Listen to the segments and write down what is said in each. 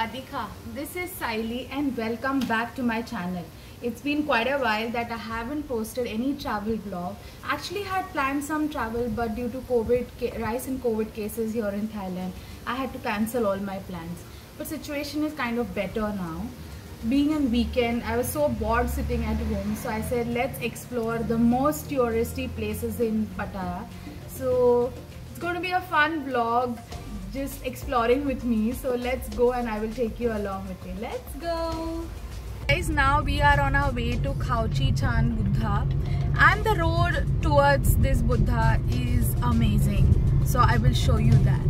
Sawadika, this is Saili and welcome back to my channel. It's been quite a while that I haven't posted any travel vlog. Actually had planned some travel, but due to rise in COVID cases here in Thailand, I had to cancel all my plans. But situation is kind of better now. Being on weekend, I was so bored sitting at home, so I said let's explore the most touristy places in Pattaya. So it's going to be a fun vlog, just exploring with me. So let's go and I will take you along with me. Let's go. Guys, now we are on our way to Khao Chi Chan Buddha, and the road towards this Buddha is amazing. So I will show you that.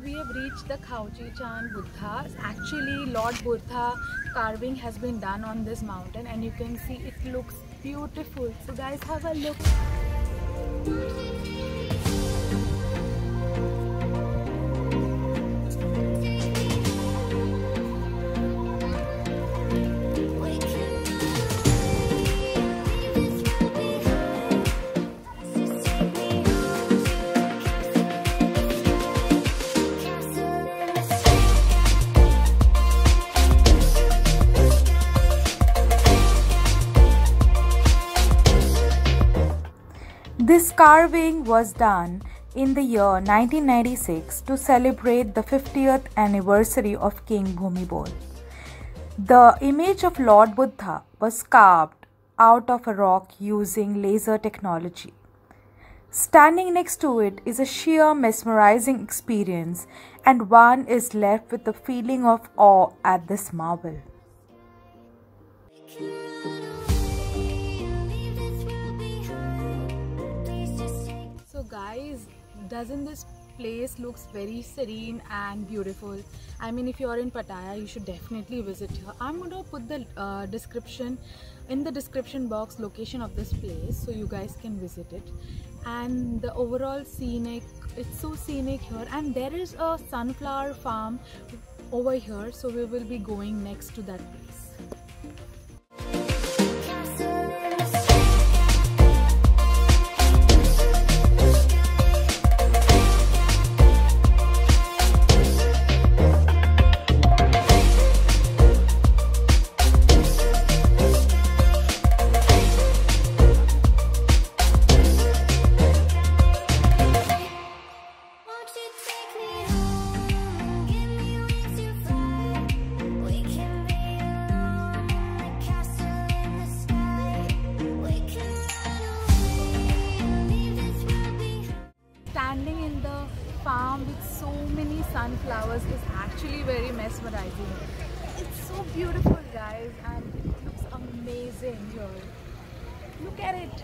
We have reached the Khao Chi Chan Buddha. Actually, Lord Buddha carving has been done on this mountain, and you can see it looks beautiful. So guys, have a look. This carving was done in the year 1996 to celebrate the 50th anniversary of King Bhumibol. The image of Lord Buddha was carved out of a rock using laser technology. Standing next to it is a sheer mesmerizing experience, and one is left with the feeling of awe at this marvel. Guys, doesn't this place looks very serene and beautiful? I mean, if you're in Pattaya, you should definitely visit here. I'm going to put the description box location of this place so you guys can visit it. And the overall scenic, it's so scenic here, and there is a sunflower farm over here, so we will be going next to that place. Standing in the farm with so many sunflowers is actually very mesmerizing. It's so beautiful, guys, and it looks amazing here. Look at it.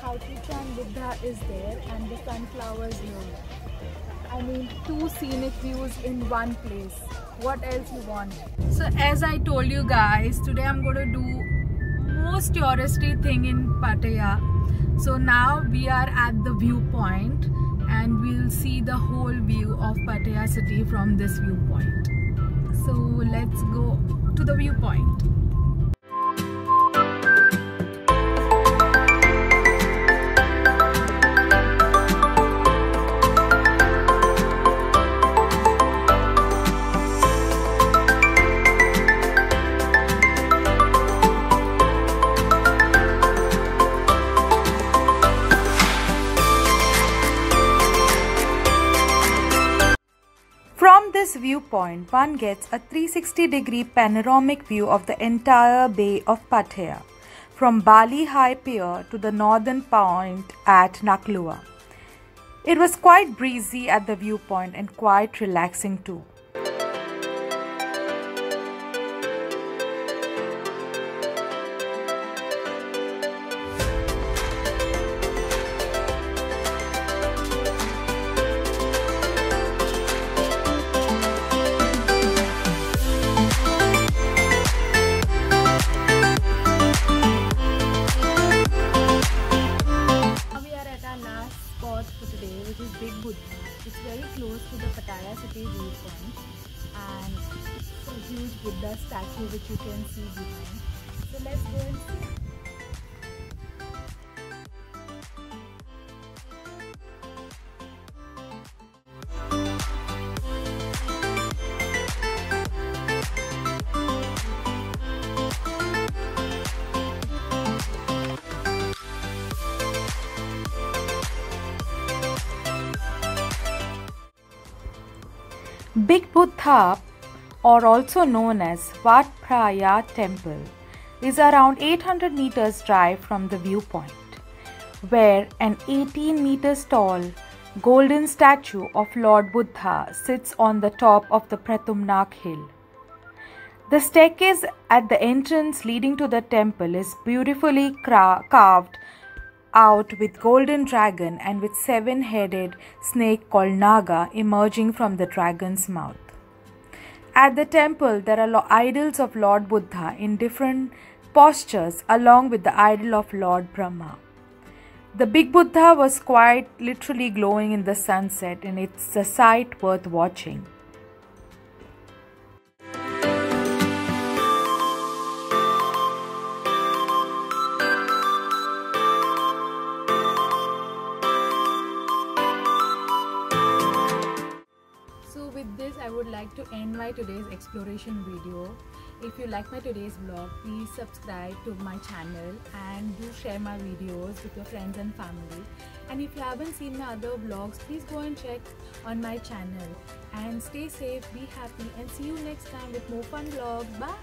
Khao Chi Chan Buddha is there, and the sunflowers here. I mean, two scenic views in one place. What else you want? So as I told you guys, today I'm going to do most touristy thing in Pattaya. So now we are at the viewpoint, and we'll see the whole view of Pattaya city from this viewpoint. So let's go to the viewpoint. From this viewpoint, one gets a 360-degree panoramic view of the entire Bay of Pattaya, from Bali High Pier to the northern point at Naklua. It was quite breezy at the viewpoint and quite relaxing too. today, which is Big Buddha. It's very close to the Pattaya city viewpoint, and it's a huge Buddha statue which you can see behind. So let's go and see. Big Buddha, or also known as Wat Phra Temple, is around 800 meters drive from the viewpoint, where an 18 meters tall golden statue of Lord Buddha sits on the top of the Pratumnak hill. The staircase at the entrance leading to the temple is beautifully carved out with golden dragon and with 7-headed snake called Naga emerging from the dragon's mouth. At the temple, there are idols of Lord Buddha in different postures along with the idol of Lord Brahma. The Big Buddha was quite literally glowing in the sunset, and it's a sight worth watching. So with this, I would like to end my today's exploration video. If you like my today's vlog, please subscribe to my channel and do share my videos with your friends and family. And if you haven't seen my other vlogs, please go and check on my channel. And stay safe, be happy, and see you next time with more fun vlogs. Bye!